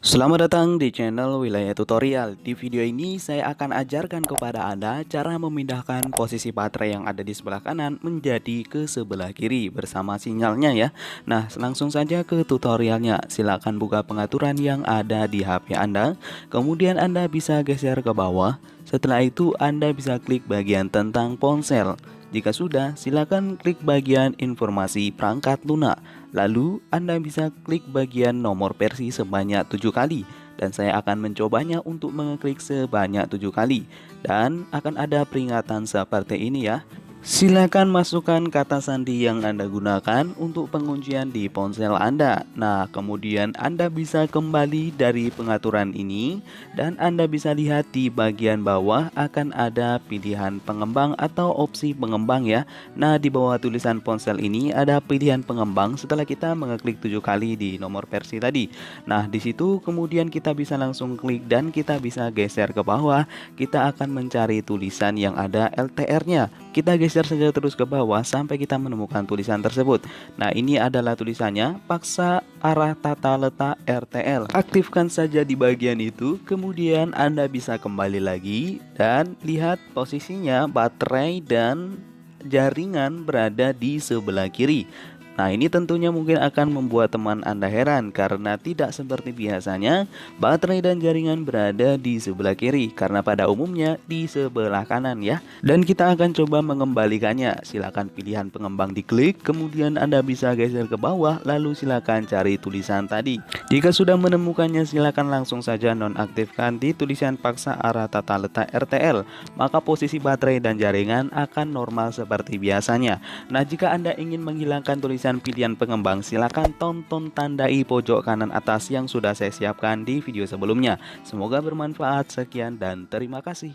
Selamat datang di channel Wilayah Tutorial. Di video ini saya akan ajarkan kepada Anda cara memindahkan posisi baterai yang ada di sebelah kanan menjadi ke sebelah kiri bersama sinyalnya ya. Nah, langsung saja ke tutorialnya. Silakan buka pengaturan yang ada di HP Anda. Kemudian Anda bisa geser ke bawah. Setelah itu Anda bisa klik bagian tentang ponsel. Jika sudah, silakan klik bagian informasi perangkat lunak. Lalu Anda bisa klik bagian nomor versi sebanyak 7 kali. Dan saya akan mencobanya untuk mengeklik sebanyak 7 kali. Dan akan ada peringatan seperti ini ya. Silakan masukkan kata sandi yang Anda gunakan untuk penguncian di ponsel Anda. Nah, kemudian Anda bisa kembali dari pengaturan ini dan Anda bisa lihat di bagian bawah akan ada pilihan pengembang atau opsi pengembang ya. Nah, di bawah tulisan ponsel ini ada pilihan pengembang setelah kita mengeklik 7 kali di nomor versi tadi. Nah, di situ kemudian kita bisa langsung klik dan kita bisa geser ke bawah. Kita akan mencari tulisan yang ada LTR-nya. Kita geser saja terus ke bawah sampai kita menemukan tulisan tersebut. Nah, ini adalah tulisannya, paksa arah tata letak RTL. Aktifkan saja di bagian itu, kemudian Anda bisa kembali lagi dan lihat posisinya baterai dan jaringan berada di sebelah kiri. Nah, ini tentunya mungkin akan membuat teman Anda heran karena tidak seperti biasanya baterai dan jaringan berada di sebelah kiri, karena pada umumnya di sebelah kanan ya. Dan kita akan coba mengembalikannya. Silakan pilihan pengembang diklik, kemudian Anda bisa geser ke bawah, lalu silakan cari tulisan tadi. Jika sudah menemukannya, silakan langsung saja nonaktifkan di tulisan paksa arah tata letak RTL. Maka posisi baterai dan jaringan akan normal seperti biasanya. Nah, jika Anda ingin menghilangkan tulisan pilihan pengembang, silakan tonton tandai pojok kanan atas yang sudah saya siapkan di video sebelumnya. Semoga bermanfaat. Sekian dan terima kasih.